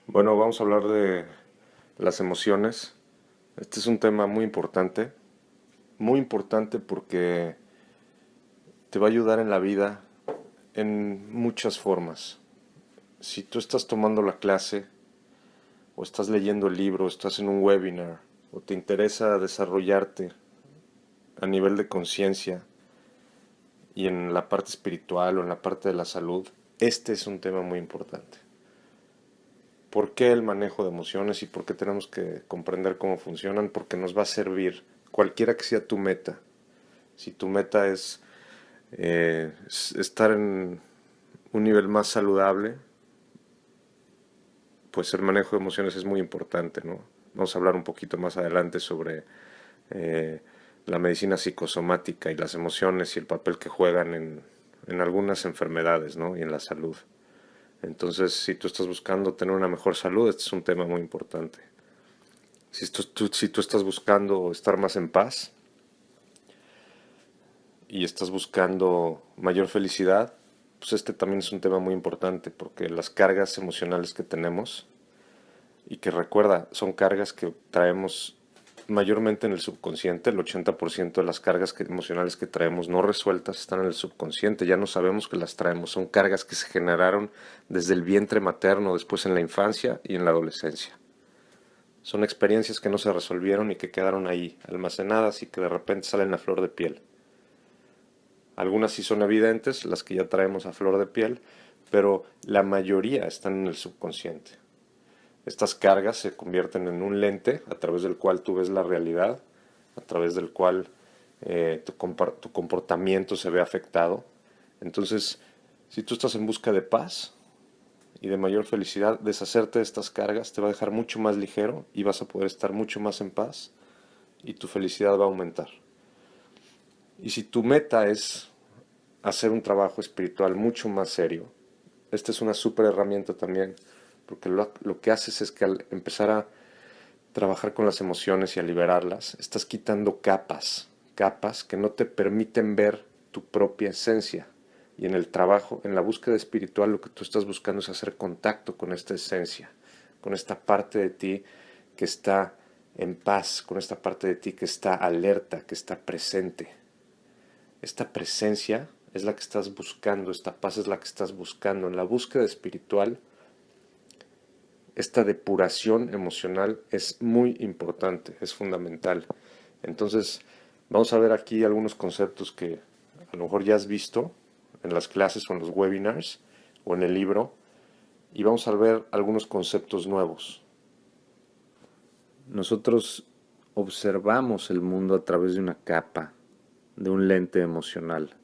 Bueno, vamos a hablar de las emociones. Este es un tema muy importante porque te va a ayudar en la vida en muchas formas. Si tú estás tomando la clase, o estás leyendo el libro, o estás en un webinar, o te interesa desarrollarte a nivel de conciencia y en la parte espiritual o en la parte de la salud, este es un tema muy importante. ¿Por qué el manejo de emociones y por qué tenemos que comprender cómo funcionan? Porque nos va a servir cualquiera que sea tu meta. Si tu meta es estar en un nivel más saludable, pues el manejo de emociones es muy importante, ¿no? Vamos a hablar un poquito más adelante sobre eh, la medicina psicosomática y las emociones y el papel que juegan en algunas enfermedades, ¿no? Y en la salud. Entonces, si tú estás buscando tener una mejor salud, este es un tema muy importante. Si tú estás buscando estar más en paz y estás buscando mayor felicidad, pues este también es un tema muy importante porque las cargas emocionales que tenemos y que recuerda, son cargas que traemos mayormente en el subconsciente. El 80% de las emocionales que traemos no resueltas están en el subconsciente, ya no sabemos que las traemos, son cargas que se generaron desde el vientre materno, después en la infancia y en la adolescencia. Son experiencias que no se resolvieron y que quedaron ahí, almacenadas y que de repente salen a flor de piel. Algunas sí son evidentes, las que ya traemos a flor de piel, pero la mayoría están en el subconsciente. Estas cargas se convierten en un lente a través del cual tú ves la realidad, a través del cual tu comportamiento se ve afectado. Entonces, si tú estás en busca de paz y de mayor felicidad, deshacerte de estas cargas te va a dejar mucho más ligero y vas a poder estar mucho más en paz y tu felicidad va a aumentar. Y si tu meta es hacer un trabajo espiritual mucho más serio, esta es una súper herramienta también, porque lo que haces es que al empezar a trabajar con las emociones y a liberarlas, estás quitando capas que no te permiten ver tu propia esencia. Y en el trabajo, en la búsqueda espiritual, lo que tú estás buscando es hacer contacto con esta esencia, con esta parte de ti que está en paz, con esta parte de ti que está alerta, que está presente. Esta presencia es la que estás buscando, esta paz es la que estás buscando. En la búsqueda espiritual, esta depuración emocional es muy importante, es fundamental. Entonces, vamos a ver aquí algunos conceptos que a lo mejor ya has visto en las clases o en los webinars o en el libro, y vamos a ver algunos conceptos nuevos. Nosotros observamos el mundo a través de una capa, de un lente emocional.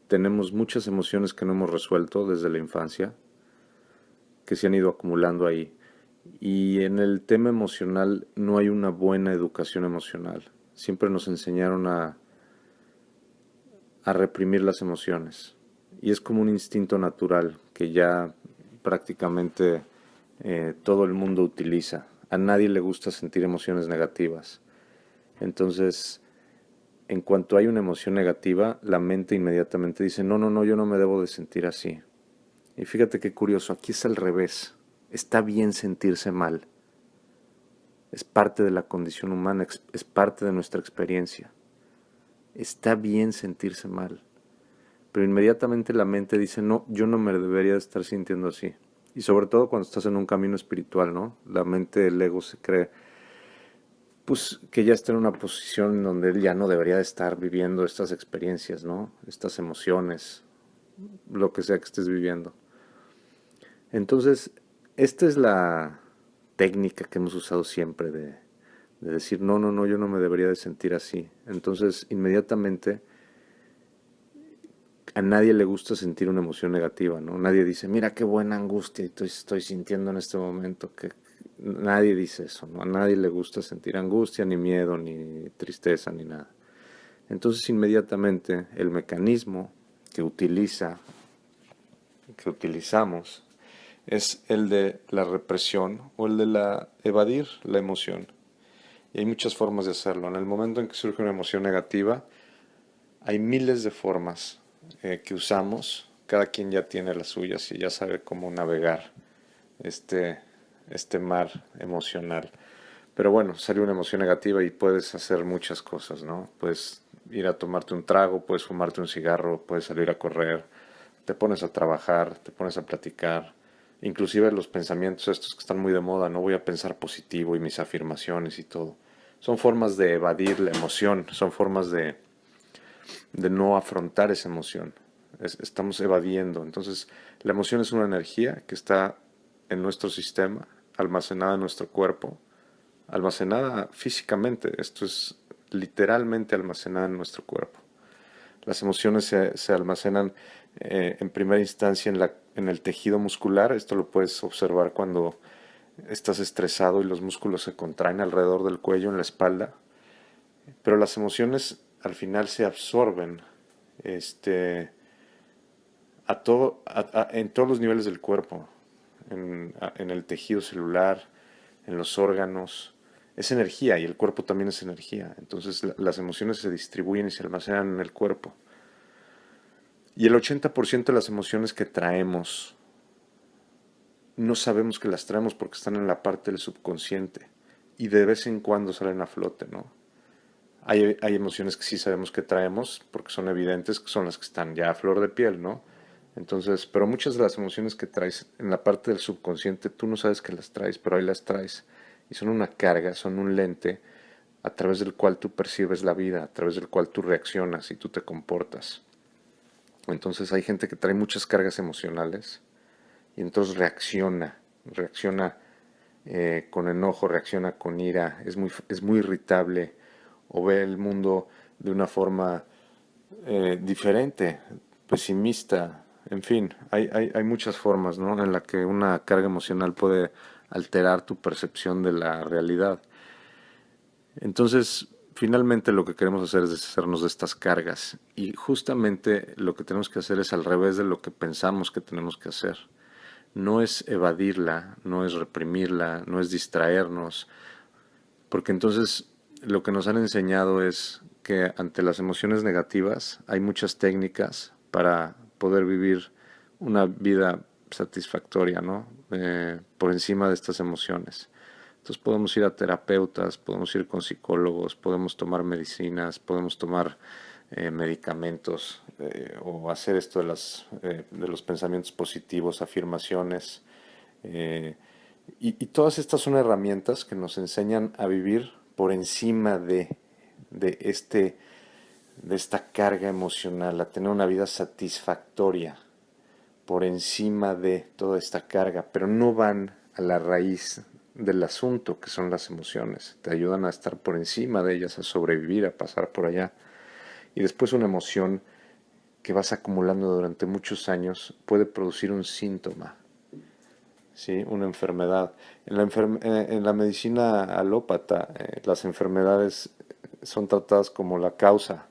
Tenemos muchas emociones que no hemos resuelto desde la infancia, que se han ido acumulando ahí. Y en el tema emocional no hay una buena educación emocional. Siempre nos enseñaron a reprimir las emociones. Y es como un instinto natural que ya prácticamente todo el mundo utiliza. A nadie le gusta sentir emociones negativas. Entonces, en cuanto hay una emoción negativa, la mente inmediatamente dice, no, no, no, yo no me debo de sentir así. Y fíjate qué curioso, aquí es al revés. Está bien sentirse mal. Es parte de la condición humana, es parte de nuestra experiencia. Está bien sentirse mal. Pero inmediatamente la mente dice, no, yo no me debería de estar sintiendo así. Y sobre todo cuando estás en un camino espiritual, ¿no? La mente, el ego se cree, pues que ya está en una posición en donde él ya no debería de estar viviendo estas experiencias, ¿no? Estas emociones, lo que sea que estés viviendo. Entonces, esta es la técnica que hemos usado siempre de decir, no, no, no, yo no me debería de sentir así. Entonces, inmediatamente, a nadie le gusta sentir una emoción negativa, ¿no? Nadie dice, mira qué buena angustia estoy sintiendo en este momento. Que nadie dice eso, ¿no? A nadie le gusta sentir angustia, ni miedo, ni tristeza, ni nada. Entonces, inmediatamente, el mecanismo que que utilizamos, es el de la represión o el de la evadir la emoción. Y hay muchas formas de hacerlo. En el momento en que surge una emoción negativa, hay miles de formas que usamos. Cada quien ya tiene las suyas y ya sabe cómo navegar este, este mar emocional. Pero bueno, sale una emoción negativa y puedes hacer muchas cosas, ¿no? Puedes ir a tomarte un trago, puedes fumarte un cigarro, puedes salir a correr, te pones a trabajar, te pones a platicar. Inclusive los pensamientos estos que están muy de moda, no voy a pensar positivo y mis afirmaciones y todo. Son formas de evadir la emoción, son formas de no afrontar esa emoción. Estamos evadiendo. Entonces, la emoción es una energía que está en nuestro sistema, almacenada en nuestro cuerpo, almacenada físicamente. Esto es literalmente almacenada en nuestro cuerpo. Las emociones se almacenan en primera instancia en el tejido muscular. Esto lo puedes observar cuando estás estresado y los músculos se contraen alrededor del cuello, en la espalda. Pero las emociones al final se absorben este, en todos los niveles del cuerpo, en el tejido celular, en los órganos. Es energía y el cuerpo también es energía. Entonces las emociones se distribuyen y se almacenan en el cuerpo. Y el 80% de las emociones que traemos no sabemos que las traemos porque están en la parte del subconsciente y de vez en cuando salen a flote, ¿no? Hay emociones que sí sabemos que traemos porque son evidentes, que son las que están ya a flor de piel, ¿no? Entonces, pero muchas de las emociones que traes en la parte del subconsciente, tú no sabes que las traes, pero ahí las traes. Y son una carga, son un lente a través del cual tú percibes la vida, a través del cual tú reaccionas y tú te comportas. Entonces hay gente que trae muchas cargas emocionales y entonces reacciona con enojo, reacciona con ira, es muy irritable o ve el mundo de una forma diferente, pesimista, en fin, hay muchas formas, ¿no? En la que una carga emocional puede alterar tu percepción de la realidad. Entonces, finalmente lo que queremos hacer es deshacernos de estas cargas y justamente lo que tenemos que hacer es al revés de lo que pensamos que tenemos que hacer. No es evadirla, no es reprimirla, no es distraernos, porque entonces lo que nos han enseñado es que ante las emociones negativas hay muchas técnicas para poder vivir una vida satisfactoria, ¿no? Por encima de estas emociones. Entonces podemos ir a terapeutas, podemos ir con psicólogos, podemos tomar medicinas, podemos tomar medicamentos o hacer esto de los pensamientos positivos, afirmaciones. eh, y todas estas son herramientas que nos enseñan a vivir por encima de, este, de esta carga emocional, a tener una vida satisfactoria por encima de toda esta carga, pero no van a la raíz del asunto, que son las emociones. Te ayudan a estar por encima de ellas, a sobrevivir, a pasar por allá. Y después una emoción que vas acumulando durante muchos años puede producir un síntoma, ¿sí? Una enfermedad. En la medicina alópata, las enfermedades son tratadas como la causa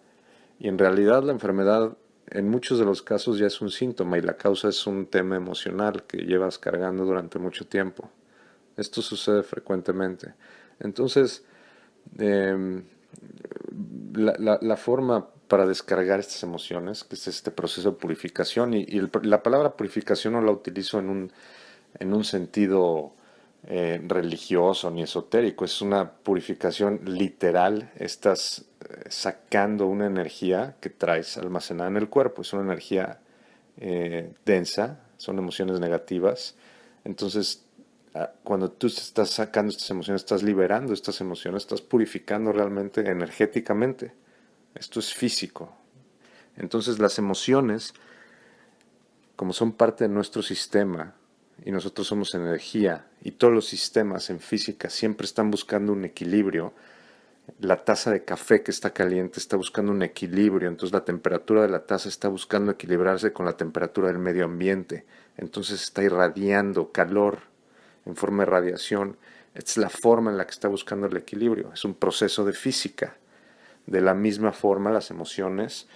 y en realidad la enfermedad en muchos de los casos ya es un síntoma y la causa es un tema emocional que llevas cargando durante mucho tiempo. Esto sucede frecuentemente. Entonces, eh, la forma para descargar estas emociones, que es este proceso de purificación, la palabra purificación no la utilizo en un sentido religioso ni esotérico, es una purificación literal, estás sacando una energía que traes almacenada en el cuerpo, es una energía densa, son emociones negativas, entonces cuando tú estás sacando estas emociones, estás liberando estas emociones, estás purificando realmente energéticamente, esto es físico, entonces las emociones, como son parte de nuestro sistema, y nosotros somos energía, y todos los sistemas en física siempre están buscando un equilibrio. La taza de café que está caliente está buscando un equilibrio, entonces la temperatura de la taza está buscando equilibrarse con la temperatura del medio ambiente, entonces está irradiando calor en forma de radiación. Esta es la forma en la que está buscando el equilibrio, es un proceso de física. De la misma forma, las emociones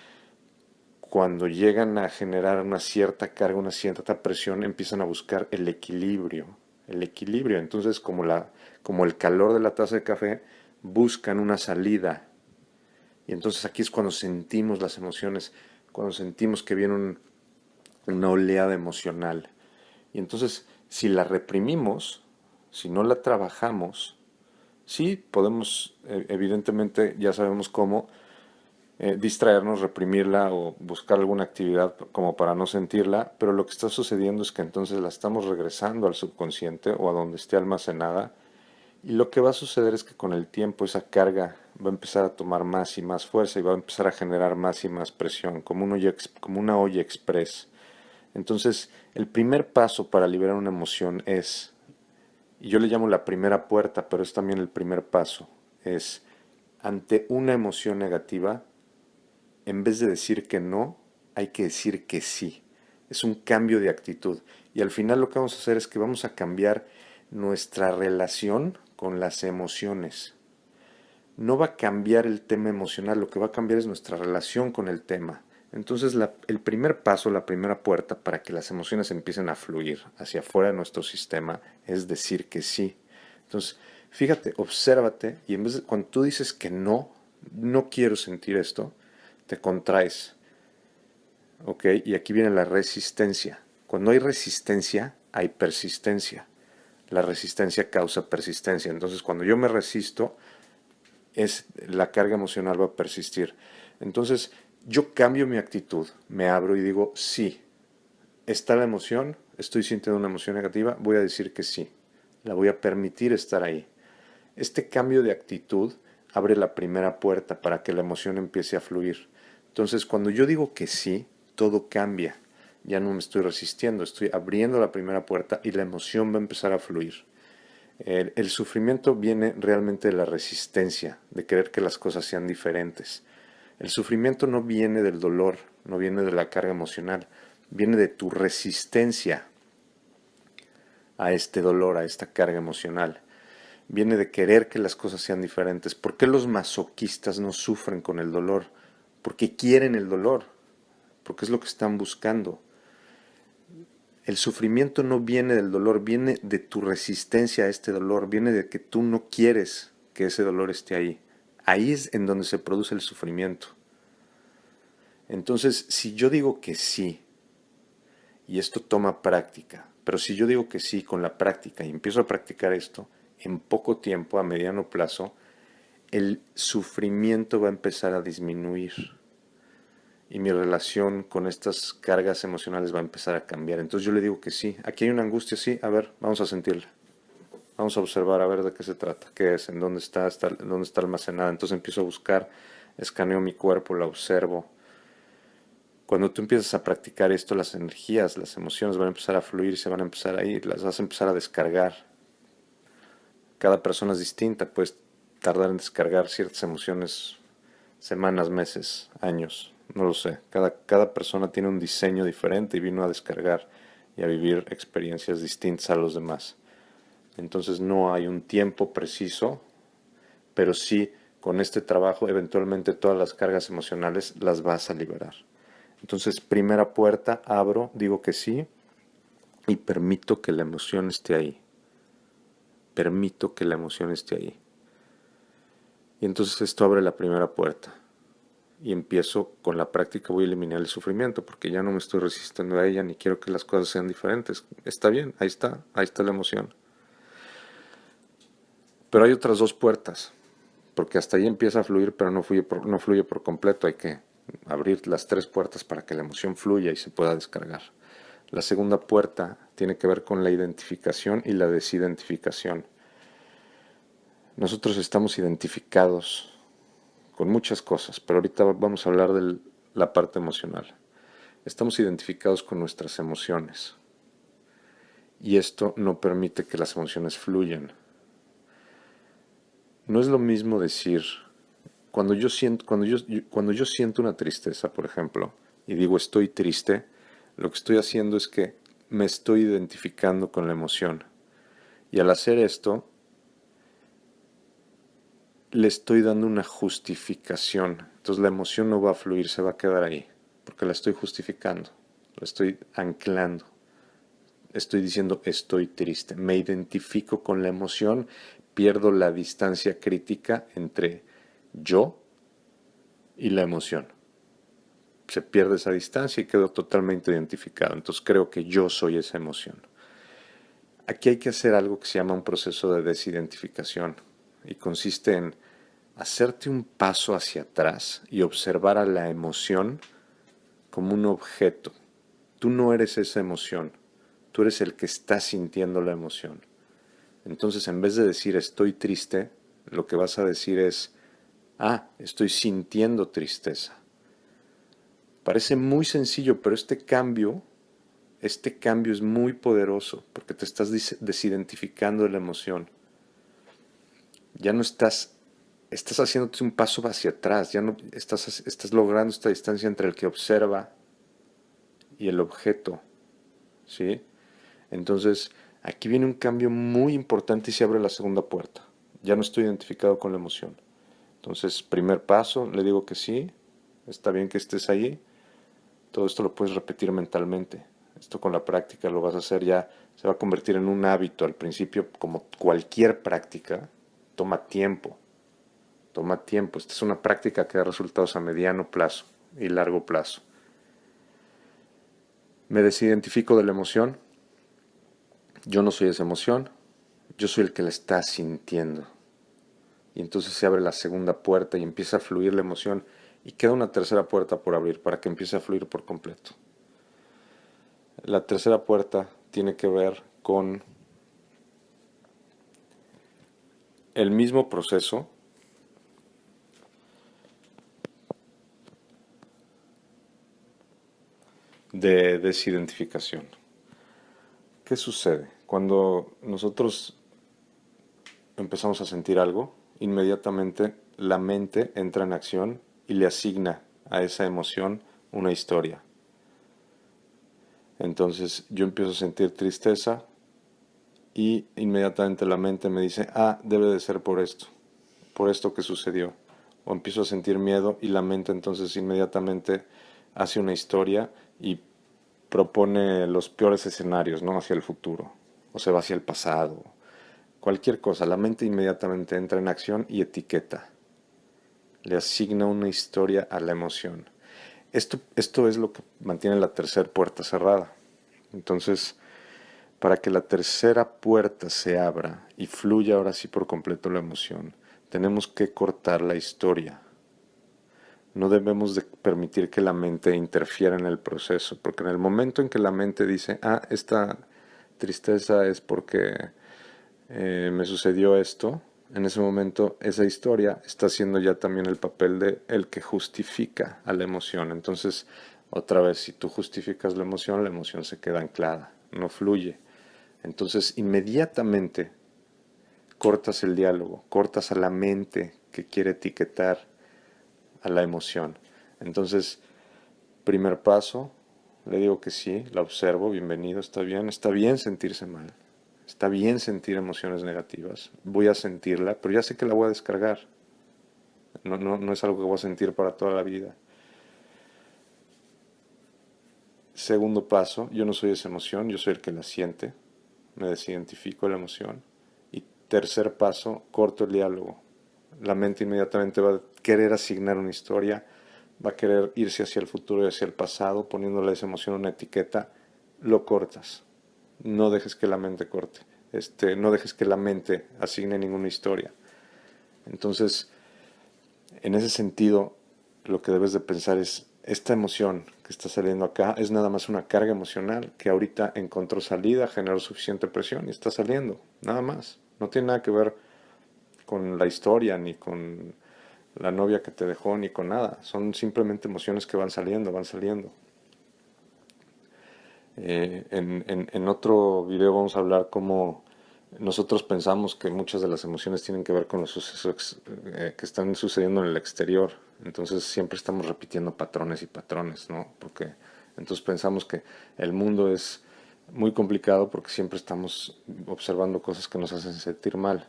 cuando llegan a generar una cierta carga, una cierta presión, empiezan a buscar el equilibrio. El equilibrio. Entonces, como el calor de la taza de café, buscan una salida. Y entonces aquí es cuando sentimos las emociones, cuando sentimos que viene una oleada emocional. Y entonces, Si la reprimimos, si no la trabajamos, sí podemos, evidentemente ya sabemos cómo, distraernos, reprimirla o buscar alguna actividad como para no sentirla, pero lo que está sucediendo es que entonces la estamos regresando al subconsciente o a donde esté almacenada, y lo que va a suceder es que con el tiempo esa carga va a empezar a tomar más y más fuerza y va a empezar a generar más y más presión, como una olla express. Entonces, el primer paso para liberar una emoción es, y yo le llamo la primera puerta, pero es también el primer paso, es ante una emoción negativa, en vez de decir que no, hay que decir que sí. Es un cambio de actitud. Y al final lo que vamos a hacer es que vamos a cambiar nuestra relación con las emociones. No va a cambiar el tema emocional, lo que va a cambiar es nuestra relación con el tema. Entonces el primer paso, la primera puerta para que las emociones empiecen a fluir hacia afuera de nuestro sistema es decir que sí. Entonces, fíjate, obsérvate y en vez de, cuando tú dices que no, no quiero sentir esto, te contraes. ¿Ok? Y aquí viene la resistencia. Cuando hay resistencia, hay persistencia. La resistencia causa persistencia. Entonces, cuando yo me resisto, la carga emocional va a persistir. Entonces, yo cambio mi actitud, me abro y digo, sí, está la emoción, estoy sintiendo una emoción negativa, voy a decir que sí, la voy a permitir estar ahí. Este cambio de actitud abre la primera puerta para que la emoción empiece a fluir. Entonces, cuando yo digo que sí, todo cambia. Ya no me estoy resistiendo, estoy abriendo la primera puerta y la emoción va a empezar a fluir. El sufrimiento viene realmente de la resistencia, de querer que las cosas sean diferentes. El sufrimiento no viene del dolor, no viene de la carga emocional, viene de tu resistencia a este dolor, a esta carga emocional. Viene de querer que las cosas sean diferentes. ¿Por qué los masoquistas no sufren con el dolor? Porque quieren el dolor, porque es lo que están buscando. El sufrimiento no viene del dolor, viene de tu resistencia a este dolor, viene de que tú no quieres que ese dolor esté ahí. Ahí es en donde se produce el sufrimiento. Entonces, si yo digo que sí, y esto toma práctica, pero si yo digo que sí con la práctica y empiezo a practicar esto, en poco tiempo, a mediano plazo, el sufrimiento va a empezar a disminuir y mi relación con estas cargas emocionales va a empezar a cambiar. Entonces yo le digo que sí, aquí hay una angustia, sí, a ver, vamos a sentirla. Vamos a observar a ver de qué se trata, qué es, en dónde está almacenada. Entonces empiezo a buscar, escaneo mi cuerpo, la observo. Cuando tú empiezas a practicar esto, las energías, las emociones van a empezar a fluir, se van a empezar a ir, las vas a empezar a descargar. Cada persona es distinta, puedes tardar en descargar ciertas emociones semanas, meses, años, no lo sé. Cada persona tiene un diseño diferente y vino a descargar y a vivir experiencias distintas a los demás. Entonces no hay un tiempo preciso, pero sí con este trabajo eventualmente todas las cargas emocionales las vas a liberar. Entonces, primera puerta, abro, digo que sí y permito que la emoción esté ahí. Permito que la emoción esté ahí. Y entonces esto abre la primera puerta. Y empiezo con la práctica, voy a eliminar el sufrimiento porque ya no me estoy resistiendo a ella ni quiero que las cosas sean diferentes. Está bien, ahí está la emoción. Pero hay otras dos puertas, porque hasta ahí empieza a fluir, pero no fluye por completo. Hay que abrir las tres puertas para que la emoción fluya y se pueda descargar. La segunda puerta tiene que ver con la identificación y la desidentificación. Nosotros estamos identificados con muchas cosas, pero ahorita vamos a hablar de la parte emocional. Estamos identificados con nuestras emociones y esto no permite que las emociones fluyan. No es lo mismo decir, cuando yo siento una tristeza, por ejemplo, y digo estoy triste, lo que estoy haciendo es que me estoy identificando con la emoción. Y al hacer esto, le estoy dando una justificación. Entonces la emoción no va a fluir, se va a quedar ahí, porque la estoy justificando, la estoy anclando. Estoy diciendo estoy triste, me identifico con la emoción, pierdo la distancia crítica entre yo y la emoción. Se pierde esa distancia y quedo totalmente identificado. Entonces creo que yo soy esa emoción. Aquí hay que hacer algo que se llama un proceso de desidentificación y consiste en hacerte un paso hacia atrás y observar a la emoción como un objeto. Tú no eres esa emoción, tú eres el que está sintiendo la emoción. Entonces, en vez de decir estoy triste, lo que vas a decir es, estoy sintiendo tristeza. Parece muy sencillo, pero este cambio es muy poderoso porque te estás desidentificando de la emoción. Ya no estás haciéndote un paso hacia atrás, ya no estás logrando esta distancia entre el que observa y el objeto, ¿sí? Entonces, aquí viene un cambio muy importante y se abre la segunda puerta. Ya no estoy identificado con la emoción. Entonces, primer paso, le digo que sí, está bien que estés ahí. Todo esto lo puedes repetir mentalmente. Esto con la práctica lo vas a hacer ya, se va a convertir en un hábito. Al principio, como cualquier práctica, toma tiempo. Toma tiempo. Esta es una práctica que da resultados a mediano plazo y largo plazo. Me desidentifico de la emoción. Yo no soy esa emoción. Yo soy el que la está sintiendo. Y entonces se abre la segunda puerta y empieza a fluir la emoción. Y queda una tercera puerta por abrir para que empiece a fluir por completo. La tercera puerta tiene que ver con el mismo proceso de desidentificación. ¿Qué sucede? Cuando nosotros empezamos a sentir algo, inmediatamente la mente entra en acción y le asigna a esa emoción una historia. Entonces yo empiezo a sentir tristeza y inmediatamente la mente me dice, debe de ser por esto que sucedió. O empiezo a sentir miedo y la mente entonces inmediatamente hace una historia y propone los peores escenarios, ¿no? Hacia el futuro, o se va hacia el pasado, cualquier cosa. La mente inmediatamente entra en acción y etiqueta, le asigna una historia a la emoción. Esto es lo que mantiene la tercera puerta cerrada. Entonces, para que la tercera puerta se abra y fluya ahora sí por completo la emoción, tenemos que cortar la historia. No debemos de permitir que la mente interfiera en el proceso, porque en el momento en que la mente dice, esta tristeza es porque me sucedió esto, en ese momento esa historia está haciendo ya también el papel de el que justifica a la emoción. Entonces, otra vez, si tú justificas la emoción se queda anclada, no fluye. Entonces, inmediatamente cortas el diálogo, cortas a la mente que quiere etiquetar a la emoción. Entonces, primer paso, le digo que sí, la observo, bienvenido, está bien sentirse mal, está bien sentir emociones negativas, voy a sentirla, pero ya sé que la voy a descargar, no es algo que voy a sentir para toda la vida. Segundo paso, yo no soy esa emoción, yo soy el que la siente, me desidentifico de la emoción. Y tercer paso, corto el diálogo. La mente inmediatamente va a querer asignar una historia, va a querer irse hacia el futuro y hacia el pasado, poniéndole a esa emoción una etiqueta, lo cortas. No dejes que la mente corte. No dejes que la mente asigne ninguna historia. Entonces, en ese sentido, lo que debes de pensar es, esta emoción que está saliendo acá es nada más una carga emocional que ahorita encontró salida, generó suficiente presión y está saliendo, nada más. No tiene nada que ver con la historia, ni con la novia que te dejó, ni con nada. Son simplemente emociones que van saliendo, van saliendo. En otro video vamos a hablar cómo nosotros pensamos que muchas de las emociones tienen que ver con los sucesos que están sucediendo en el exterior. Entonces siempre estamos repitiendo patrones y patrones, ¿no? Porque entonces pensamos que el mundo es muy complicado porque siempre estamos observando cosas que nos hacen sentir mal.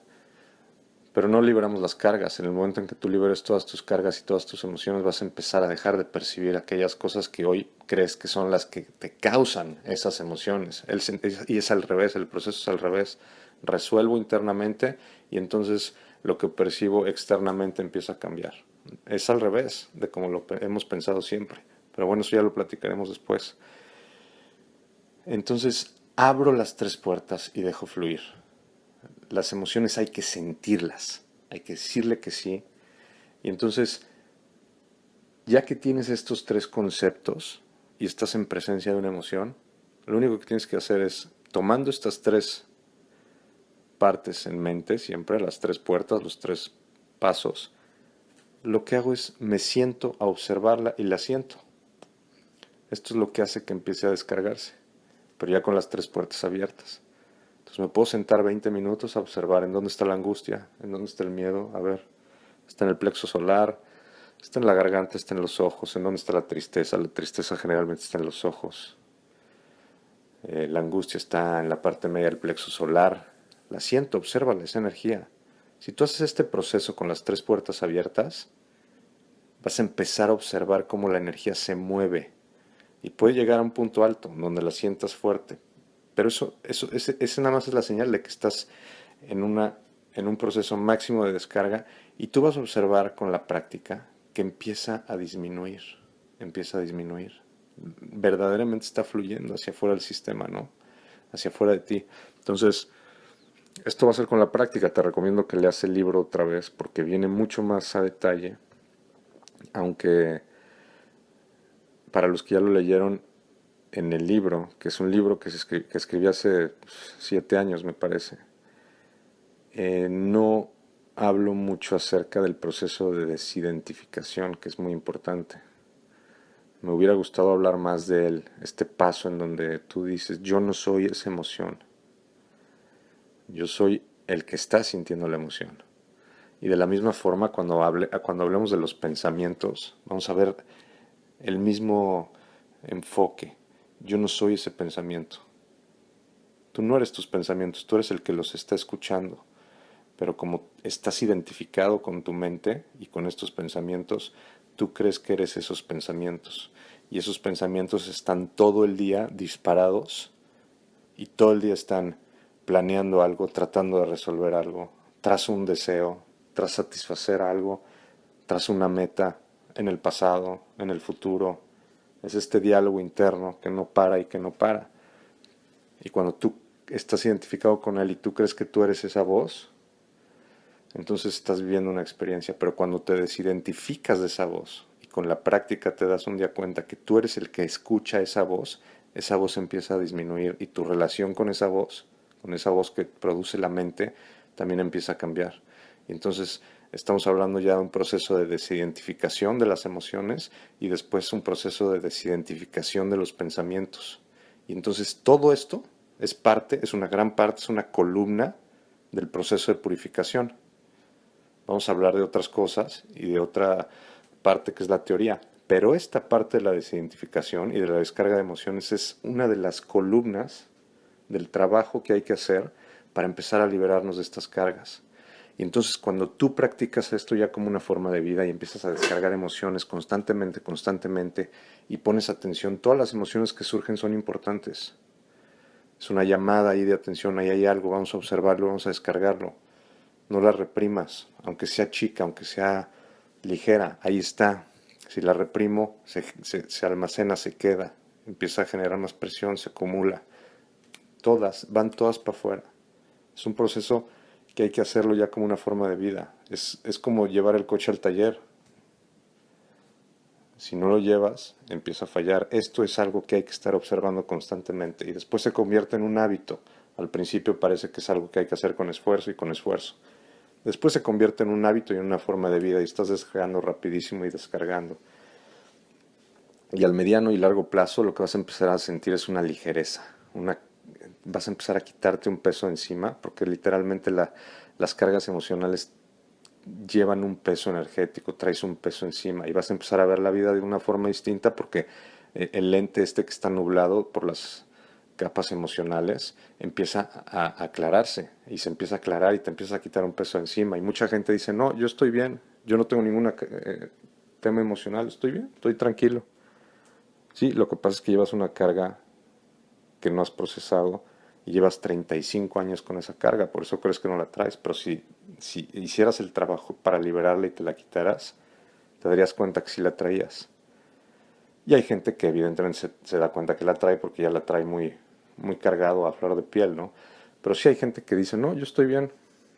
Pero no liberamos las cargas. En el momento en que tú liberes todas tus cargas y todas tus emociones, vas a empezar a dejar de percibir aquellas cosas que hoy crees que son las que te causan esas emociones. Y es al revés, el proceso es al revés. Resuelvo internamente y entonces lo que percibo externamente empieza a cambiar. Es al revés de como lo hemos pensado siempre. Pero bueno, eso ya lo platicaremos después. Entonces, abro las tres puertas y dejo fluir. Las emociones hay que sentirlas, hay que decirle que sí. Y entonces, ya que tienes estos tres conceptos y estás en presencia de una emoción, lo único que tienes que hacer es, tomando estas tres partes en mente, siempre las tres puertas, los tres pasos, lo que hago es me siento a observarla y la siento. Esto es lo que hace que empiece a descargarse, pero ya con las tres puertas abiertas. Entonces me puedo sentar 20 minutos a observar en dónde está la angustia, en dónde está el miedo, a ver, está en el plexo solar, está en la garganta, está en los ojos, en dónde está la tristeza generalmente está en los ojos, la angustia está en la parte media del plexo solar, la siento, obsérvala, esa energía. Si tú haces este proceso con las tres puertas abiertas, vas a empezar a observar cómo la energía se mueve y puede llegar a un punto alto donde la sientas fuerte. Pero ese nada más es la señal de que estás en un proceso máximo de descarga y tú vas a observar con la práctica que empieza a disminuir. Verdaderamente está fluyendo hacia afuera del sistema, ¿no? Hacia afuera de ti. Entonces, esto va a ser con la práctica. Te recomiendo que leas el libro otra vez porque viene mucho más a detalle, aunque para los que ya lo leyeron en el libro, que es un libro que escribí hace 7 años, me parece, no hablo mucho acerca del proceso de desidentificación, que es muy importante. Me hubiera gustado hablar más de él, este paso en donde tú dices, yo no soy esa emoción, yo soy el que está sintiendo la emoción. Y de la misma forma, cuando hablemos de los pensamientos, vamos a ver el mismo enfoque. Yo no soy ese pensamiento. Tú no eres tus pensamientos, tú eres el que los está escuchando. Pero como estás identificado con tu mente y con estos pensamientos, tú crees que eres esos pensamientos. Y esos pensamientos están todo el día disparados y todo el día están planeando algo, tratando de resolver algo, tras un deseo, tras satisfacer algo, tras una meta en el pasado, en el futuro. Es este diálogo interno que no para y que no para. Y cuando tú estás identificado con él y tú crees que tú eres esa voz, entonces estás viviendo una experiencia. Pero cuando te desidentificas de esa voz y con la práctica te das un día cuenta que tú eres el que escucha esa voz empieza a disminuir y tu relación con esa voz que produce la mente, también empieza a cambiar. Y entonces estamos hablando ya de un proceso de desidentificación de las emociones y después un proceso de desidentificación de los pensamientos. Y entonces todo esto es una gran parte, es una columna del proceso de purificación. Vamos a hablar de otras cosas y de otra parte que es la teoría. Pero esta parte de la desidentificación y de la descarga de emociones es una de las columnas del trabajo que hay que hacer para empezar a liberarnos de estas cargas. Y entonces cuando tú practicas esto ya como una forma de vida y empiezas a descargar emociones constantemente y pones atención, todas las emociones que surgen son importantes. Es una llamada ahí de atención, ahí hay algo, vamos a observarlo, vamos a descargarlo. No la reprimas, aunque sea chica, aunque sea ligera, ahí está. Si la reprimo, se almacena, se queda, empieza a generar más presión, se acumula. Van todas para afuera. Es un proceso que hay que hacerlo ya como una forma de vida. Es como llevar el coche al taller. Si no lo llevas, empieza a fallar. Esto es algo que hay que estar observando constantemente y después se convierte en un hábito. Al principio parece que es algo que hay que hacer con esfuerzo y con esfuerzo. Después se convierte en un hábito y en una forma de vida y estás descargando rapidísimo y descargando. Y al mediano y largo plazo lo que vas a empezar a sentir es una ligereza. Vas a empezar a quitarte un peso encima porque literalmente las cargas emocionales llevan un peso energético, traes un peso encima y vas a empezar a ver la vida de una forma distinta porque el lente este que está nublado por las capas emocionales empieza a aclararse y se empieza a aclarar y te empieza a quitar un peso encima y mucha gente dice, no, yo estoy bien, yo no tengo ningún tema emocional, estoy bien, estoy tranquilo. Sí, lo que pasa es que llevas una carga que no has procesado y llevas 35 años con esa carga, por eso crees que no la traes, pero si hicieras el trabajo para liberarla y te la quitaras, te darías cuenta que sí la traías. Y hay gente que evidentemente se da cuenta que la trae porque ya la trae muy, muy cargado a flor de piel, ¿no? Pero sí hay gente que dice, no, yo estoy bien,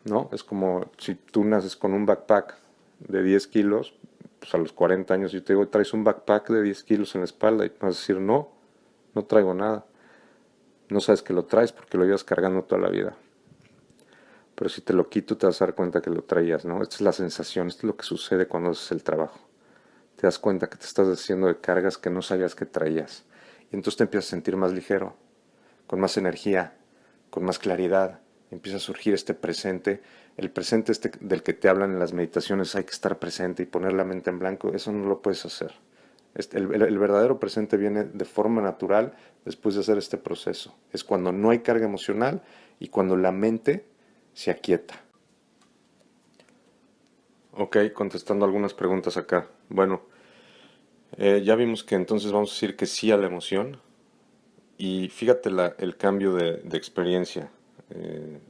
¿no? Es como si tú naces con un backpack de 10 kilos, pues a los 40 años yo te digo, traes un backpack de 10 kilos en la espalda y vas a decir, no, no traigo nada. No sabes que lo traes porque lo llevas cargando toda la vida. Pero si te lo quito te vas a dar cuenta que lo traías, ¿no? Esta es la sensación, esto es lo que sucede cuando haces el trabajo. Te das cuenta que te estás deshaciendo de cargas que no sabías que traías. Y entonces te empiezas a sentir más ligero, con más energía, con más claridad. Empieza a surgir este presente. El presente este del que te hablan en las meditaciones, hay que estar presente y poner la mente en blanco. Eso no lo puedes hacer. El verdadero presente viene de forma natural después de hacer este proceso. Es cuando no hay carga emocional y cuando la mente se aquieta. Ok, contestando algunas preguntas acá. Bueno, ya vimos que entonces vamos a decir que sí a la emoción. Y fíjate el cambio de experiencia.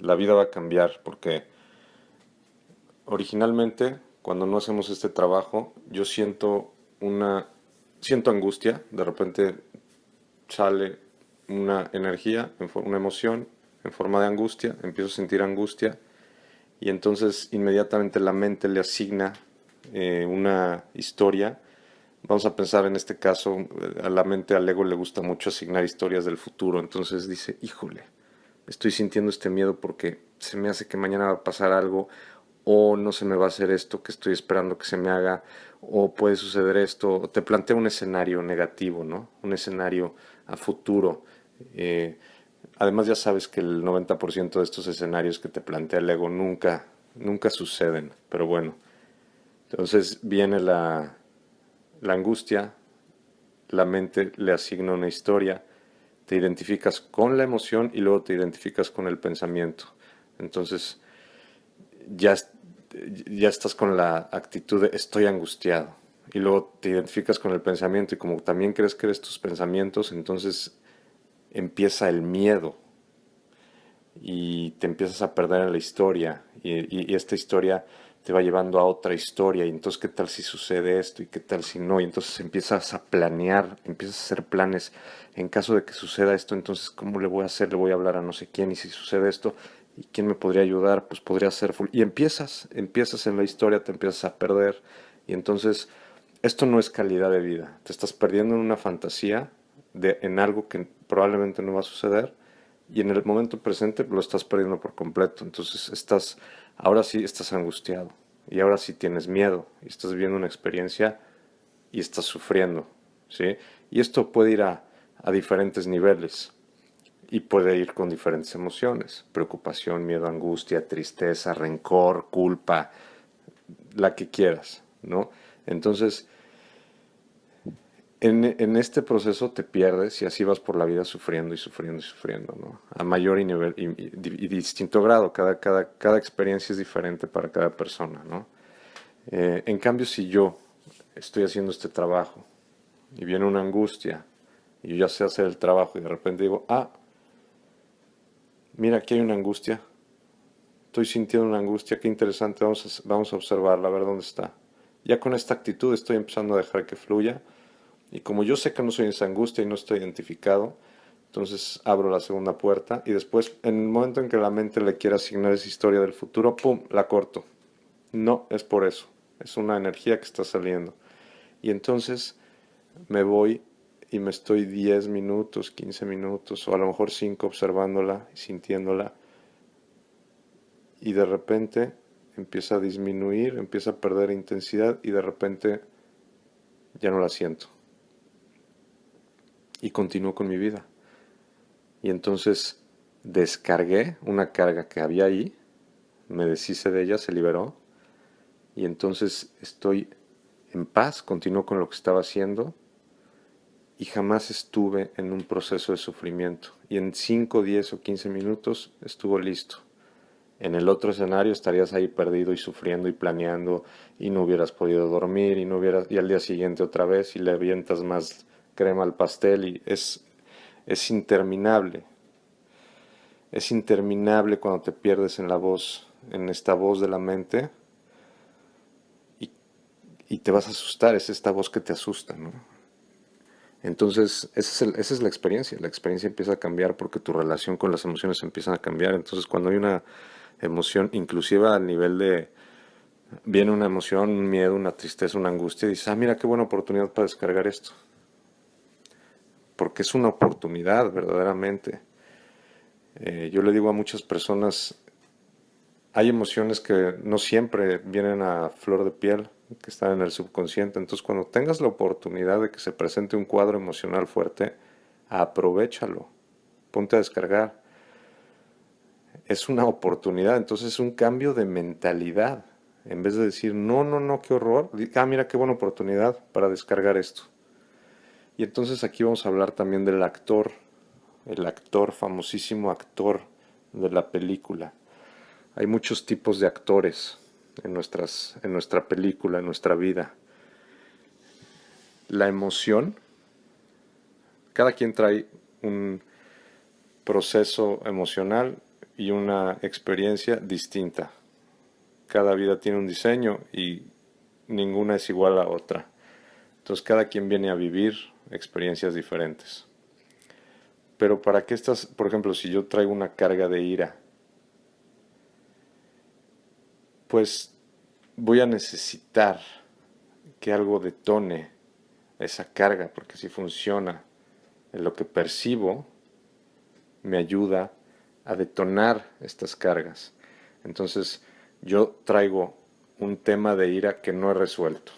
La vida va a cambiar porque originalmente cuando no hacemos este trabajo yo siento angustia. De repente sale una energía, una emoción en forma de angustia. Empiezo a sentir angustia y entonces inmediatamente la mente le asigna una historia. Vamos a pensar en este caso, a la mente, al ego le gusta mucho asignar historias del futuro, entonces dice, híjole, estoy sintiendo este miedo porque se me hace que mañana va a pasar algo, o no se me va a hacer esto que estoy esperando que se me haga, o puede suceder esto, o te plantea un escenario negativo, ¿no? Un escenario a futuro. Eh, Además ya sabes que el 90% de estos escenarios que te plantea el ego nunca suceden, pero bueno, entonces viene la angustia, la mente le asigna una historia, te identificas con la emoción y luego te identificas con el pensamiento. Entonces ya, ya estás con la actitud de estoy angustiado. Y luego te identificas con el pensamiento y como también crees que eres tus pensamientos, entonces empieza el miedo y te empiezas a perder en la historia y esta historia te va llevando a otra historia y entonces qué tal si sucede esto y qué tal si no y entonces empiezas a planear, empiezas a hacer planes en caso de que suceda esto, entonces cómo le voy a hacer, le voy a hablar a no sé quién y si sucede esto y quién me podría ayudar, pues podría ser y empiezas en la historia, te empiezas a perder y entonces esto no es calidad de vida, te estás perdiendo en una fantasía en algo que probablemente no va a suceder y en el momento presente lo estás perdiendo por completo. Entonces ahora sí estás angustiado y ahora sí tienes miedo y estás viviendo una experiencia y estás sufriendo, ¿sí? Y esto puede ir a diferentes niveles y puede ir con diferentes emociones, preocupación, miedo, angustia, tristeza, rencor, culpa, la que quieras, ¿no? Entonces, en este proceso te pierdes y así vas por la vida sufriendo y sufriendo y sufriendo, ¿no? A mayor y distinto grado, cada experiencia es diferente para cada persona, ¿no? En cambio, si yo estoy haciendo este trabajo y viene una angustia y yo ya sé hacer el trabajo y de repente digo, mira, aquí hay una angustia, estoy sintiendo una angustia, qué interesante, vamos a observarla, a ver dónde está. Ya con esta actitud estoy empezando a dejar que fluya. Y como yo sé que no soy esa angustia y no estoy identificado, entonces abro la segunda puerta y después, en el momento en que la mente le quiera asignar esa historia del futuro, ¡pum!, la corto. No, es por eso. Es una energía que está saliendo. Y entonces me voy y me estoy 10 minutos, 15 minutos o a lo mejor 5 observándola y sintiéndola. Y de repente empieza a disminuir, empieza a perder intensidad y de repente ya no la siento. Y continúo con mi vida. Y entonces descargué una carga que había ahí, me deshice de ella, se liberó, y entonces estoy en paz, continúo con lo que estaba haciendo, y jamás estuve en un proceso de sufrimiento. Y en 5, 10 o 15 minutos estuvo listo. En el otro escenario estarías ahí perdido y sufriendo y planeando, y no hubieras podido dormir, y al día siguiente otra vez, y le avientas más crema al pastel, y es interminable. Es interminable cuando te pierdes en la voz, en esta voz de la mente y, y te vas a asustar, es esta voz que te asusta, ¿no? Entonces, esa es la experiencia. La experiencia empieza a cambiar porque tu relación con las emociones empieza a cambiar. Entonces, cuando hay una emoción, inclusive al nivel de, viene una emoción, un miedo, una tristeza, una angustia, y dices, ah, mira qué buena oportunidad para descargar esto. Porque es una oportunidad, verdaderamente. Yo le digo a muchas personas, hay emociones que no siempre vienen a flor de piel, que están en el subconsciente. Entonces, cuando tengas la oportunidad de que se presente un cuadro emocional fuerte, aprovéchalo, ponte a descargar. Es una oportunidad, entonces es un cambio de mentalidad. En vez de decir, no, no, no, qué horror, ah, mira qué buena oportunidad para descargar esto. Y entonces aquí vamos a hablar también del actor, el actor, famosísimo actor de la película. Hay muchos tipos de actores en nuestra película, en nuestra vida. La emoción, cada quien trae un proceso emocional y una experiencia distinta. Cada vida tiene un diseño y ninguna es igual a otra. Entonces cada quien viene a vivir experiencias diferentes. Pero para qué estás, por ejemplo, si yo traigo una carga de ira, pues voy a necesitar que algo detone esa carga, porque si funciona en lo que percibo, me ayuda a detonar estas cargas. Entonces, yo traigo un tema de ira que no he resuelto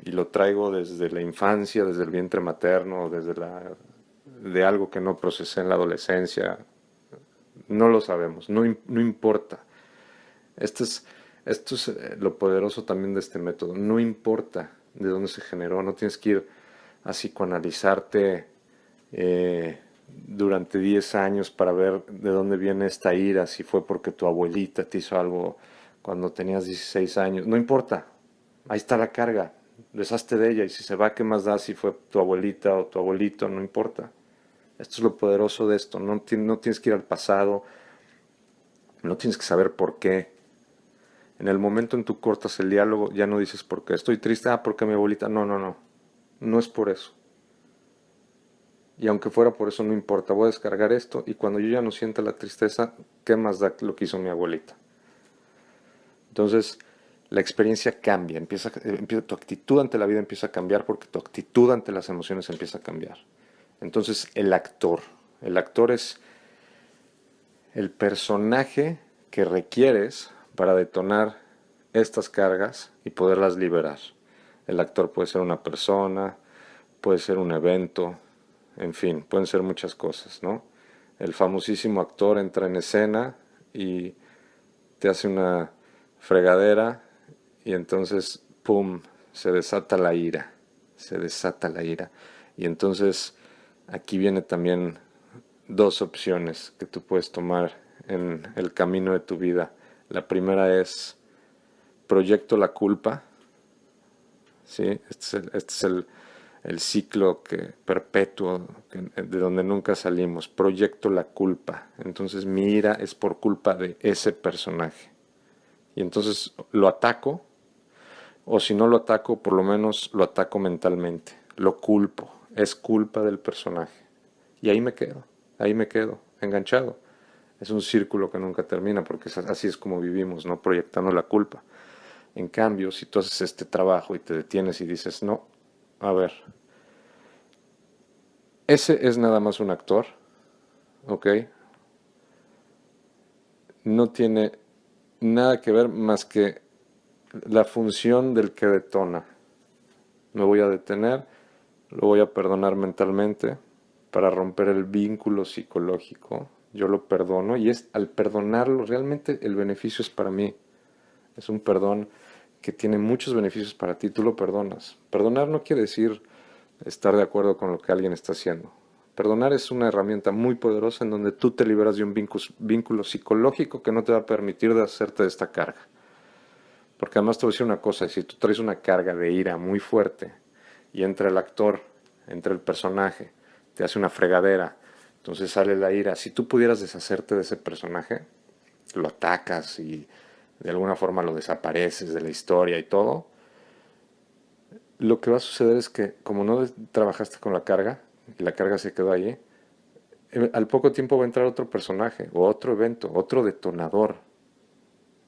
y lo traigo desde la infancia, desde el vientre materno, de algo que no procesé en la adolescencia. No lo sabemos, no importa. Esto es, esto es lo poderoso también de este método. No importa de dónde se generó, no tienes que ir a psicoanalizarte durante 10 años para ver de dónde viene esta ira, si fue porque tu abuelita te hizo algo cuando tenías 16 años. No importa, ahí está la carga, deshazte de ella y si se va, ¿qué más da si fue tu abuelita o tu abuelito? No importa. Esto es lo poderoso de esto, no tienes que ir al pasado, no tienes que saber por qué. En el momento en que tú cortas el diálogo, ya no dices por qué. Estoy triste, ah, porque mi abuelita. No, no, no. No es por eso. Y aunque fuera por eso, no importa. Voy a descargar esto y cuando yo ya no sienta la tristeza, ¿qué más da lo que hizo mi abuelita? Entonces, la experiencia cambia. Tu actitud ante la vida empieza a cambiar porque tu actitud ante las emociones empieza a cambiar. Entonces, el actor. El actor es el personaje que requieres para detonar estas cargas y poderlas liberar. El actor puede ser una persona, puede ser un evento, en fin, pueden ser muchas cosas, ¿no? El famosísimo actor entra en escena y te hace una fregadera y entonces, ¡pum!, se desata la ira, se desata la ira. Y entonces aquí viene también dos opciones que tú puedes tomar en el camino de tu vida. La primera es proyecto la culpa, ¿sí? Este es el ciclo perpetuo de donde nunca salimos. Proyecto la culpa. Entonces mi ira es por culpa de ese personaje. Y entonces lo ataco, o si no lo ataco, por lo menos lo ataco mentalmente. Lo culpo. Es culpa del personaje. Y ahí me quedo, enganchado. Es un círculo que nunca termina porque así es como vivimos, no proyectando la culpa. En cambio, si tú haces este trabajo y te detienes y dices, no, a ver, ese es nada más un actor, ¿ok? No tiene nada que ver más que la función del que detona. Me voy a detener, lo voy a perdonar mentalmente para romper el vínculo psicológico. Yo lo perdono y es al perdonarlo realmente el beneficio es para mí. Es un perdón que tiene muchos beneficios para ti, tú lo perdonas. Perdonar no quiere decir estar de acuerdo con lo que alguien está haciendo. Perdonar es una herramienta muy poderosa en donde tú te liberas de un vínculo psicológico que no te va a permitir de hacerte de esta carga. Porque además te voy a decir una cosa, si tú traes una carga de ira muy fuerte y entra el actor, entra el personaje, te hace una fregadera, entonces sale la ira, si tú pudieras deshacerte de ese personaje, lo atacas y de alguna forma lo desapareces de la historia y todo, lo que va a suceder es que como no trabajaste con la carga, y la carga se quedó ahí, al poco tiempo va a entrar otro personaje, o otro evento, otro detonador,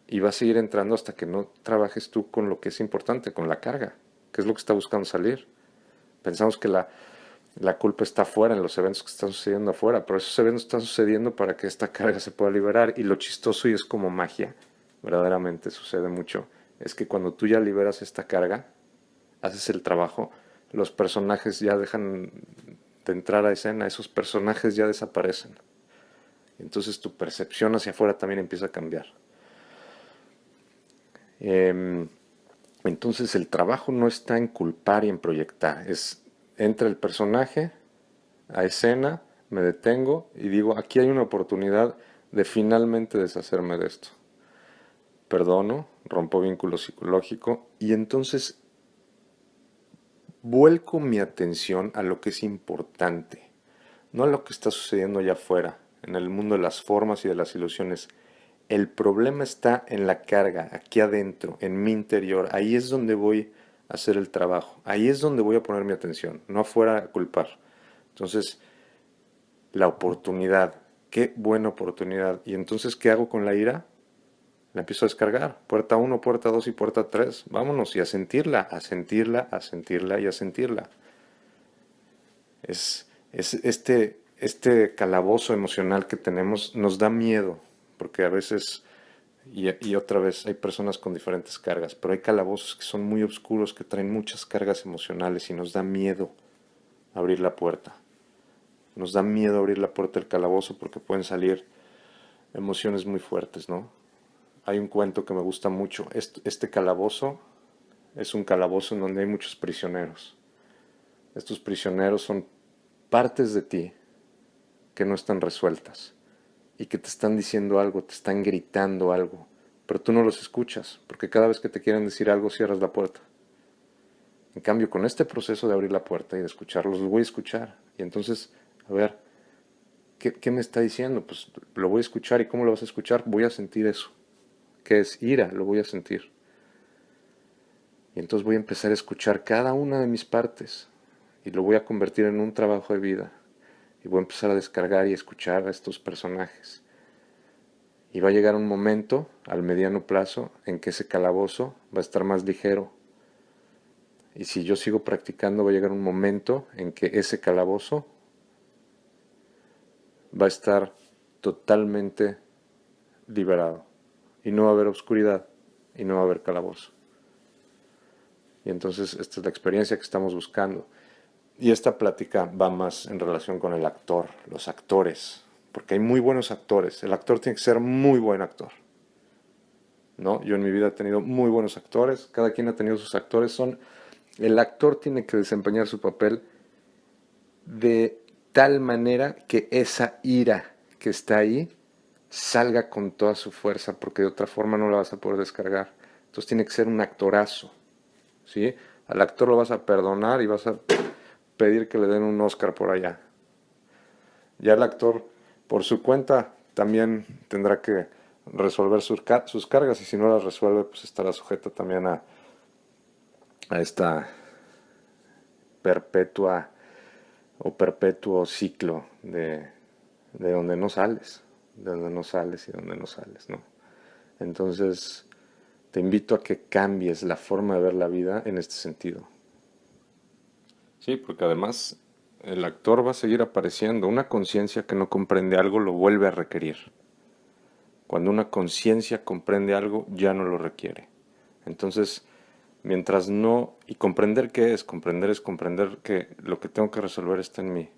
y va a seguir entrando hasta que no trabajes tú con lo que es importante, con la carga, que es lo que está buscando salir. Pensamos que la culpa está afuera, en los eventos que están sucediendo afuera, pero esos eventos están sucediendo para que esta carga se pueda liberar. Y lo chistoso, y es como magia, verdaderamente sucede mucho, es que cuando tú ya liberas esta carga, haces el trabajo, los personajes ya dejan de entrar a escena, esos personajes ya desaparecen. Entonces tu percepción hacia afuera también empieza a cambiar. Eh, entonces el trabajo no está en culpar y en proyectar, entra el personaje a escena, me detengo y digo, aquí hay una oportunidad de finalmente deshacerme de esto. Perdono, rompo vínculo psicológico y entonces vuelco mi atención a lo que es importante, no a lo que está sucediendo allá afuera, en el mundo de las formas y de las ilusiones. El problema está en la carga, aquí adentro, en mi interior. Ahí es donde voy a hacer el trabajo. Ahí es donde voy a poner mi atención, no afuera a culpar. Entonces, la oportunidad, qué buena oportunidad. ¿Y entonces qué hago con la ira? La empiezo a descargar. Puerta 1, puerta 2 y puerta 3. Vámonos y a sentirla, a sentirla, a sentirla y a sentirla. Es este calabozo emocional que tenemos nos da miedo, porque a veces, y otra vez, hay personas con diferentes cargas, pero hay calabozos que son muy oscuros, que traen muchas cargas emocionales y nos da miedo abrir la puerta. Nos da miedo abrir la puerta del calabozo porque pueden salir emociones muy fuertes, ¿no? Hay un cuento que me gusta mucho. Este calabozo es un calabozo en donde hay muchos prisioneros. Estos prisioneros son partes de ti que no están resueltas y que te están diciendo algo, te están gritando algo, pero tú no los escuchas, porque cada vez que te quieren decir algo cierras la puerta. En cambio, con este proceso de abrir la puerta y de escucharlos, los voy a escuchar. Y entonces, a ver, ¿qué me está diciendo? Pues lo voy a escuchar. ¿Y cómo lo vas a escuchar? Voy a sentir eso. ¿Qué es ira? Lo voy a sentir. Y entonces voy a empezar a escuchar cada una de mis partes y lo voy a convertir en un trabajo de vida. Y voy a empezar a descargar y escuchar a estos personajes. Y va a llegar un momento, al mediano plazo, en que ese calabozo va a estar más ligero. Y si yo sigo practicando, va a llegar un momento en que ese calabozo va a estar totalmente liberado. Y no va a haber oscuridad y no va a haber calabozo. Y entonces esta es la experiencia que estamos buscando. Y esta plática va más en relación con el actor, los actores, porque hay muy buenos actores. El actor tiene que ser muy buen actor, ¿no? Yo en mi vida he tenido muy buenos actores, cada quien ha tenido sus actores. El actor tiene que desempeñar su papel de tal manera que esa ira que está ahí salga con toda su fuerza, porque de otra forma no la vas a poder descargar. Entonces tiene que ser un actorazo, ¿sí? Al actor lo vas a perdonar y vas a pedir que le den un Oscar por allá. Ya el actor, por su cuenta, también tendrá que resolver sus cargas, y si no las resuelve, pues estará sujeto también a esta perpetua o perpetuo ciclo de donde no sales, de donde no sales y donde no sales, ¿no? Entonces, te invito a que cambies la forma de ver la vida en este sentido. Sí, porque además el actor va a seguir apareciendo. Una conciencia que no comprende algo lo vuelve a requerir. Cuando una conciencia comprende algo, ya no lo requiere. Entonces, mientras no... ¿Y comprender qué es? Comprender es comprender que lo que tengo que resolver está en mí.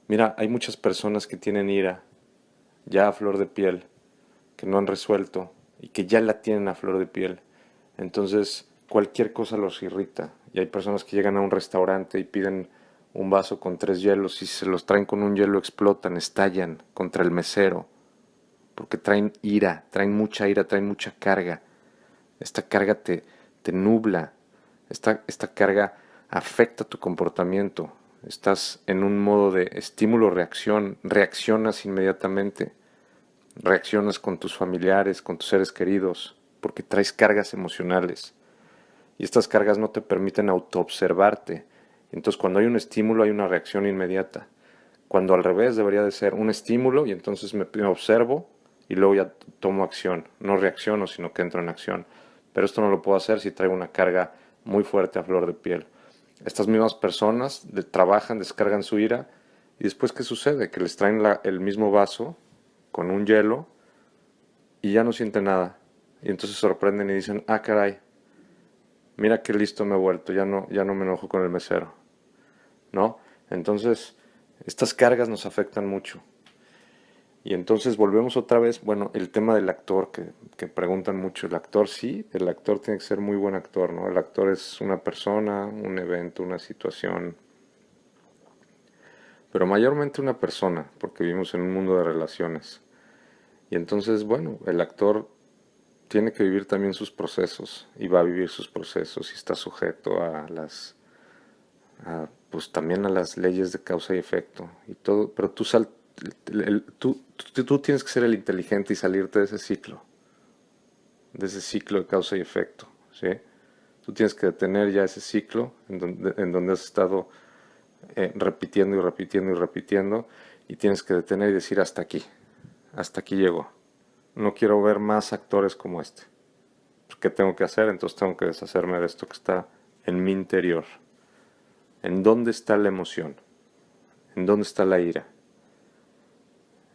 Mira, hay muchas personas que tienen ira ya a flor de piel, que no han resuelto y que ya la tienen a flor de piel. Entonces, cualquier cosa los irrita. Y hay personas que llegan a un restaurante y piden un vaso con 3 hielos y si se los traen con un hielo explotan, estallan contra el mesero, porque traen ira, traen mucha ira, traen mucha carga. Esta carga te nubla, esta carga afecta tu comportamiento. Estás en un modo de estímulo-reacción, reaccionas inmediatamente, reaccionas con tus familiares, con tus seres queridos, porque traes cargas emocionales. Y estas cargas no te permiten autoobservarte Entonces cuando hay un estímulo hay una reacción inmediata. Cuando al revés debería de ser un estímulo y entonces me observo y luego ya tomo acción. No reacciono, sino que entro en acción. Pero esto no lo puedo hacer si traigo una carga muy fuerte a flor de piel. Estas mismas personas trabajan, descargan su ira y después ¿qué sucede? Que les traen el mismo vaso con un hielo y ya no sienten nada. Y entonces se sorprenden y dicen, ah, caray, mira qué listo me he vuelto, ya no me enojo con el mesero, ¿no? Entonces, estas cargas nos afectan mucho. Y entonces volvemos otra vez, bueno, el tema del actor, que preguntan mucho, el actor sí, el actor tiene que ser muy buen actor, ¿no? El actor es una persona, un evento, una situación, pero mayormente una persona, porque vivimos en un mundo de relaciones. Y entonces, bueno, el actor tiene que vivir también sus procesos y va a vivir sus procesos y está sujeto a pues también a las leyes de causa y efecto y todo, pero tú tienes que ser el inteligente y salirte de ese ciclo de causa y efecto, ¿sí? Tú tienes que detener ya ese ciclo en donde has estado repitiendo y repitiendo y repitiendo y tienes que detener y decir hasta aquí llegó. No quiero ver más actores como este. ¿Qué tengo que hacer? Entonces tengo que deshacerme de esto que está en mi interior. ¿En dónde está la emoción? ¿En dónde está la ira?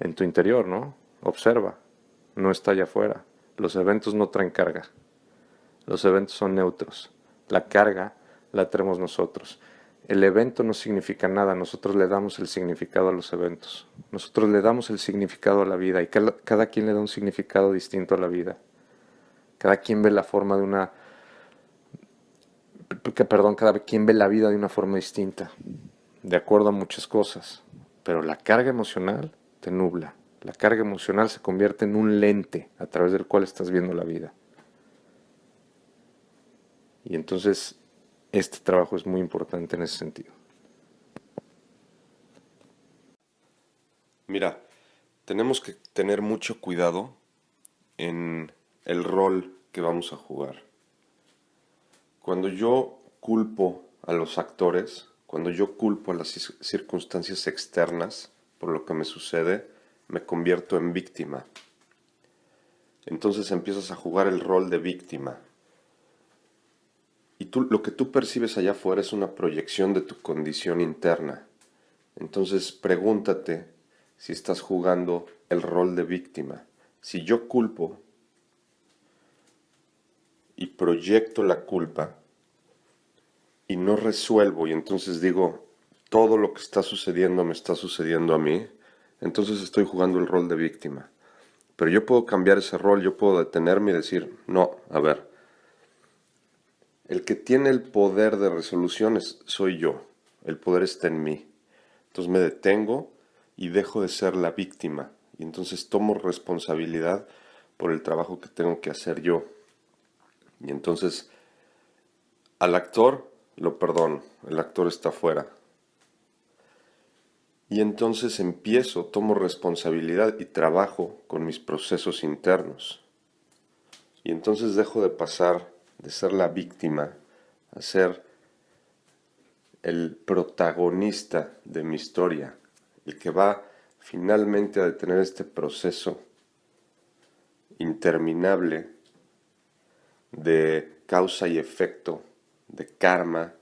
En tu interior, ¿no? Observa. No está allá afuera. Los eventos no traen carga. Los eventos son neutros. La carga la traemos nosotros. El evento no significa nada. Nosotros le damos el significado a los eventos. Nosotros le damos el significado a la vida y cada quien le da un significado distinto a la vida. Cada quien ve la forma de una cada quien ve la vida de una forma distinta, de acuerdo a muchas cosas, pero la carga emocional te nubla. La carga emocional se convierte en un lente a través del cual estás viendo la vida. Y entonces este trabajo es muy importante en ese sentido. Mira, tenemos que tener mucho cuidado en el rol que vamos a jugar. Cuando yo culpo a los actores, cuando yo culpo a las circunstancias externas por lo que me sucede, me convierto en víctima. Entonces empiezas a jugar el rol de víctima. Y lo que tú percibes allá afuera es una proyección de tu condición interna. Entonces pregúntate si estás jugando el rol de víctima. Si yo culpo y proyecto la culpa y no resuelvo y entonces digo, todo lo que está sucediendo me está sucediendo a mí, entonces estoy jugando el rol de víctima. Pero yo puedo cambiar ese rol, yo puedo detenerme y decir, no, a ver, el que tiene el poder de resoluciones soy yo, el poder está en mí. Entonces me detengo y dejo de ser la víctima y entonces tomo responsabilidad por el trabajo que tengo que hacer yo. Y entonces al actor lo perdono, el actor está fuera. Y entonces tomo responsabilidad y trabajo con mis procesos internos. Y entonces dejo de pasar de ser la víctima a ser el protagonista de mi historia, el que va finalmente a detener este proceso interminable de causa y efecto, de karma.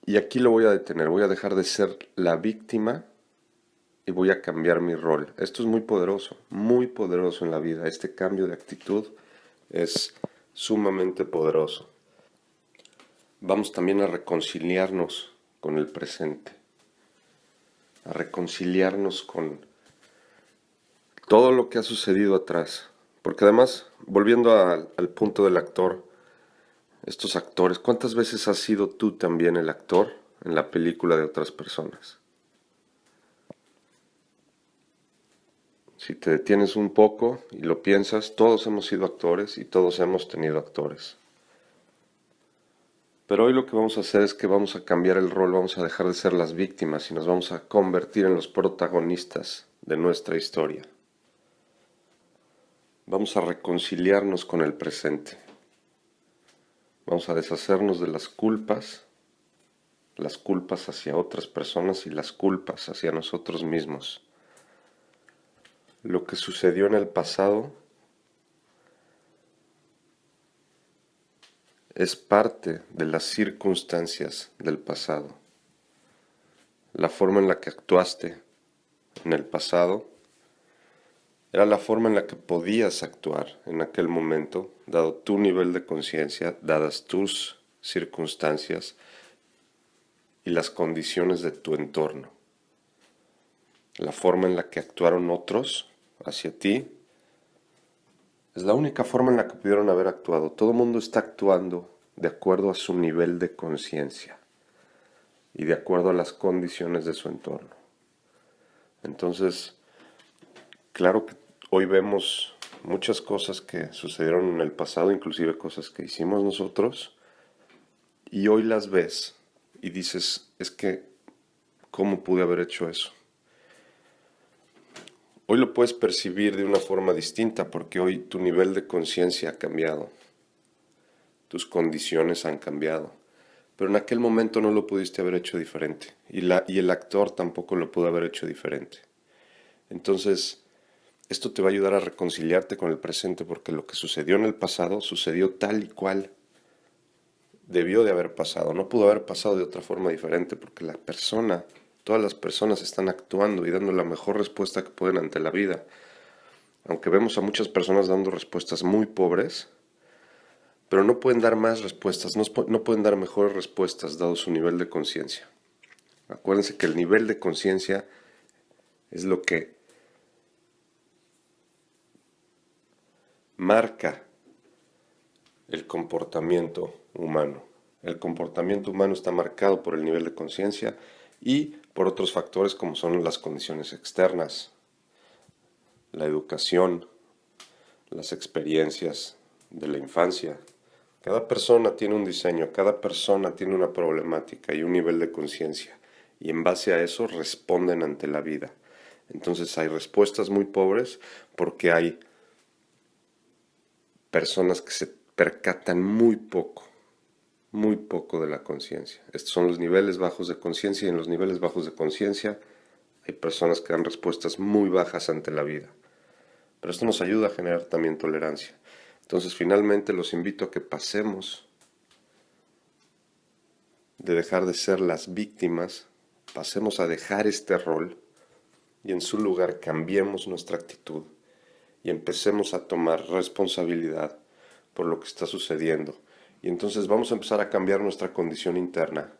Y aquí lo voy a detener, voy a dejar de ser la víctima y voy a cambiar mi rol. Esto es muy poderoso en la vida. Este cambio de actitud es sumamente poderoso. Vamos también a reconciliarnos con el presente, a reconciliarnos con todo lo que ha sucedido atrás. Porque además, volviendo al punto del actor, estos actores, ¿cuántas veces has sido tú también el actor en la película de otras personas? Si te detienes un poco y lo piensas, todos hemos sido actores y todos hemos tenido actores. Pero hoy lo que vamos a hacer es que vamos a cambiar el rol, vamos a dejar de ser las víctimas y nos vamos a convertir en los protagonistas de nuestra historia. Vamos a reconciliarnos con el presente. Vamos Vamos a deshacernos de las culpas hacia otras personas y las culpas hacia nosotros mismos. Lo que sucedió en el pasado es parte de las circunstancias del pasado. La forma en la que actuaste en el pasado era la forma en la que podías actuar en aquel momento, dado tu nivel de conciencia, dadas tus circunstancias y las condiciones de tu entorno. La forma en la que actuaron otros hacia ti es la única forma en la que pudieron haber actuado. Todo el mundo está actuando de acuerdo a su nivel de conciencia y de acuerdo a las condiciones de su entorno. Entonces, claro que hoy vemos muchas cosas que sucedieron en el pasado, inclusive cosas que hicimos nosotros, y hoy las ves y dices, es que, ¿cómo pude haber hecho eso? Hoy lo puedes percibir de una forma distinta porque hoy tu nivel de conciencia ha cambiado, tus condiciones han cambiado, pero en aquel momento no lo pudiste haber hecho diferente y el actor tampoco lo pudo haber hecho diferente. Entonces, esto te va a ayudar a reconciliarte con el presente porque lo que sucedió en el pasado sucedió tal y cual debió de haber pasado. No pudo haber pasado de otra forma diferente porque todas las personas están actuando y dando la mejor respuesta que pueden ante la vida. Aunque vemos a muchas personas dando respuestas muy pobres, pero no pueden dar más respuestas, no pueden dar mejores respuestas dado su nivel de conciencia. Acuérdense que el nivel de conciencia es lo que marca el comportamiento humano. El comportamiento humano está marcado por el nivel de conciencia y por otros factores como son las condiciones externas, la educación, las experiencias de la infancia. Cada persona tiene un diseño, cada persona tiene una problemática y un nivel de conciencia, y en base a eso responden ante la vida. Entonces hay respuestas muy pobres porque hay personas que se percatan muy poco de la conciencia. Estos son los niveles bajos de conciencia y en los niveles bajos de conciencia hay personas que dan respuestas muy bajas ante la vida. Pero esto nos ayuda a generar también tolerancia. Entonces finalmente los invito a que pasemos de dejar de ser las víctimas, pasemos a dejar este rol y en su lugar cambiemos nuestra actitud y empecemos a tomar responsabilidad por lo que está sucediendo. Y entonces vamos a empezar a cambiar nuestra condición interna.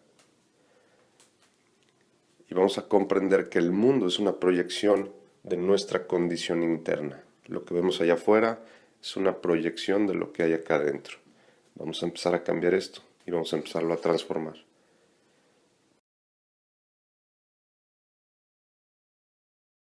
Y vamos a comprender que el mundo es una proyección de nuestra condición interna. Lo que vemos allá afuera es una proyección de lo que hay acá adentro. Vamos a empezar a cambiar esto y vamos a empezarlo a transformar.